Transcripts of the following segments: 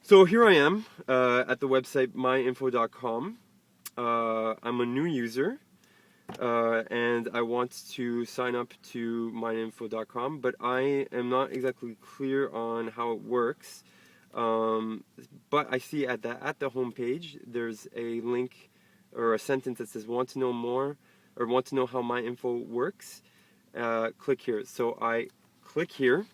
So here I am at the website myinfo.com. I'm a new user and I want to sign up to myinfo.com, but I am not exactly clear on how it works. But I see at the home page there's a link or a sentence that says "Want to know more" or "Want to know how MyInfo works." Click here. So I click here.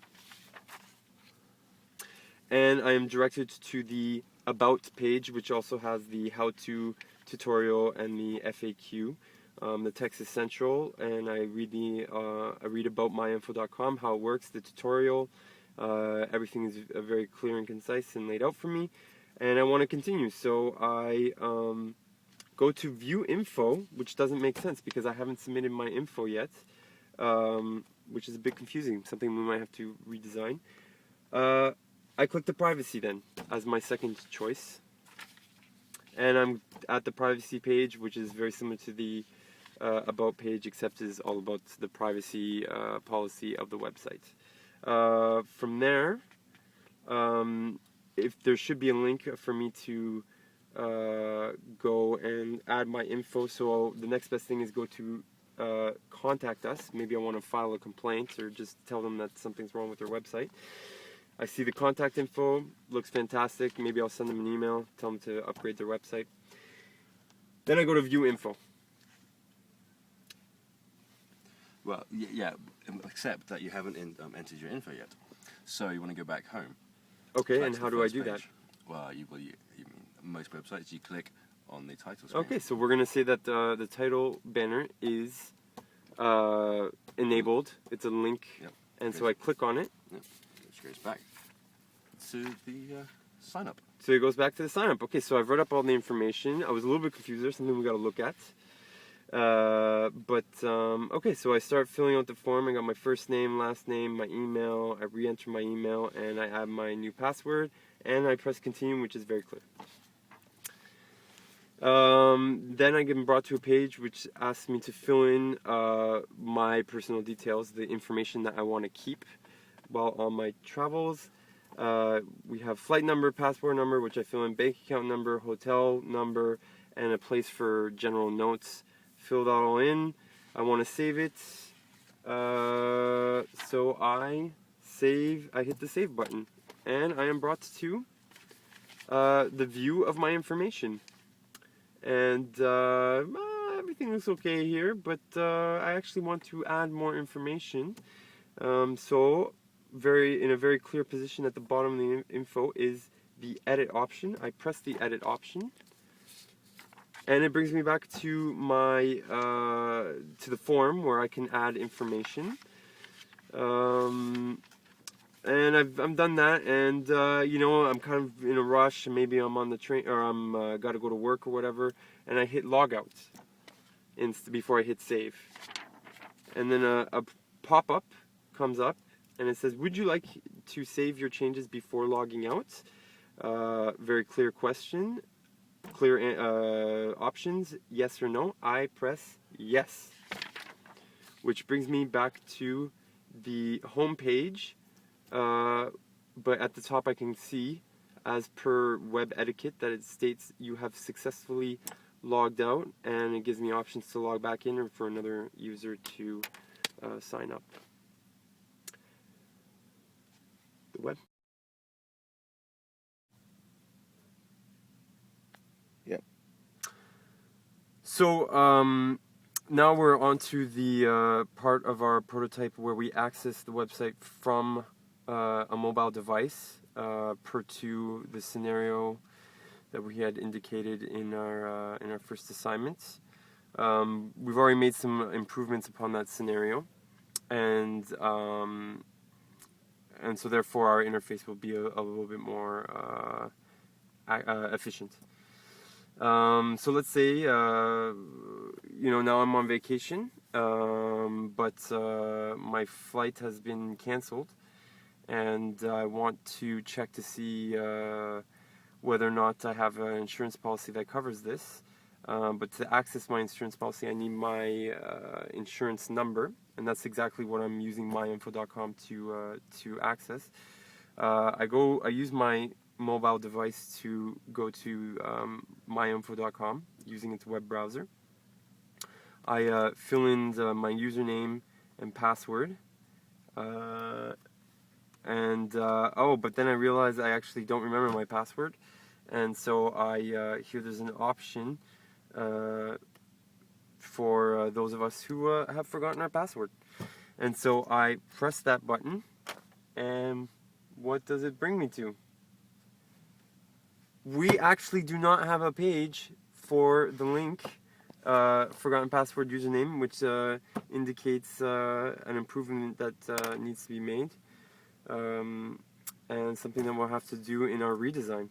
And I am directed to the About page, which also has the how-to tutorial and the FAQ. The text is central, and I read about myinfo.com, how it works, the tutorial. Everything is very clear and concise and laid out for me, and I want to continue. So I go to View Info, which doesn't make sense because I haven't submitted my info yet, which is a bit confusing. Something we might have to redesign. I click the privacy then as my second choice, and I'm at the privacy page, which is very similar to the about page, except is all about the privacy policy of the website. From there, if there should be a link for me to go and add my info, so the next best thing is go to contact us. Maybe I want to file a complaint or just tell them that something's wrong with their website. I see the contact info, looks fantastic. Maybe I'll send them an email, tell them to upgrade their website. Then I go to View Info. Well, yeah, except that you haven't entered your info yet. So you want to go back home. Okay, and how do I do that? Well, you mean most websites, you click on the title screen. Okay, so we're going to say that the title banner is enabled. It's a link, Yep. And so I click on it. Yep. Which goes back to the sign up. So it goes back to the sign up. Okay, so I've read up all the information. I was a little bit confused. There's something we got to look at. Okay, so I start filling out the form. I got my first name, last name, my email. I re-enter my email, and I add my new password, and I press continue, which is very clear. Then I get brought to a page which asks me to fill in my personal details, the information that I want to keep while on my travels. We have flight number, passport number, which I fill in, bank account number, hotel number, and a place for general notes. Fill that all in. I want to save it. So I hit the save button, and I am brought to the view of my information. And everything looks okay here, but I actually want to add more information. So in a very clear position at the bottom of the info is the edit option. I press the edit option, and it brings me back to my to the form where I can add information. And I'm done that, and I'm kind of in a rush, and maybe I'm on the train, or I'm got to go to work or whatever, and I hit logout before I hit save, and then a pop-up comes up, and it says, "Would you like to save your changes before logging out?" Very clear question, clear options, yes or no. I press yes, which brings me back to the home page. But at the top I can see, as per web etiquette, that it states you have successfully logged out, and it gives me options to log back in or for another user to sign up. The web. Yep. So now we're on to the part of our prototype where we access the website from a mobile device, per to the scenario that we had indicated in our first assignment. We've already made some improvements upon that scenario, and so therefore our interface will be a little bit more efficient. So let's say now I'm on vacation, but my flight has been canceled, and I want to check to see whether or not I have an insurance policy that covers this. But to access my insurance policy, I need my insurance number, and that's exactly what I'm using myinfo.com to access. I use my mobile device to go to myinfo.com using its web browser. I fill in my username and password. But then I realized I actually don't remember my password. And so here there's an option for those of us who have forgotten our password. And so I press that button, and what does it bring me to? We actually do not have a page for the link, forgotten password username, which indicates an improvement that needs to be made, and something that we'll have to do in our redesign.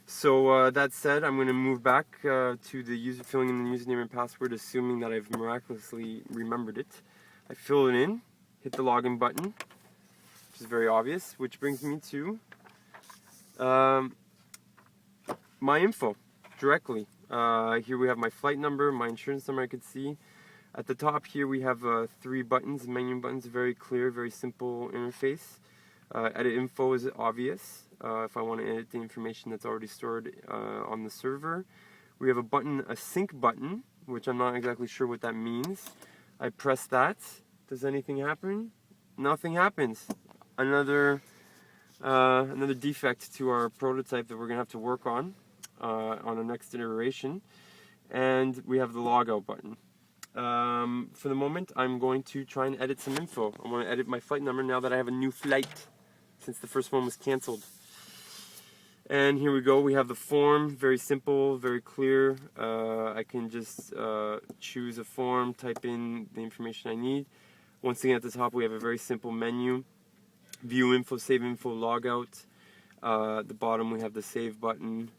So that said, I'm going to move back to the filling in the username and password, assuming that I've miraculously remembered it. I fill it in, hit the login button, which is very obvious, which brings me to my info directly. Here we have my flight number, my insurance number I could see. At the top here we have 3 buttons, menu buttons, very clear, very simple interface. Edit info is obvious. If I want to edit the information that's already stored on the server. We have a sync button, which I'm not exactly sure what that means. I press that. Does anything happen? Nothing happens. Another defect to our prototype that we're going to have to work on the next iteration. And we have the logout button. For the moment, I'm going to try and edit some info. I want to edit my flight number now that I have a new flight, since the first one was cancelled. And here we go, we have the form, very simple, very clear. I can just choose a form, type in the information I need. Once again, at the top we have a very simple menu. View info, save info, logout. At the bottom we have the save button.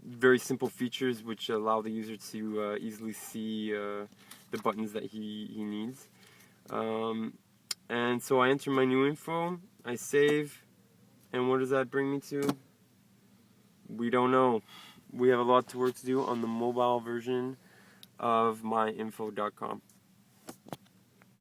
Very simple features which allow the user to easily see the buttons that he needs. And so I enter my new info, I save, and what does that bring me to? We don't know. We have a lot of work to do on the mobile version of myinfo.com.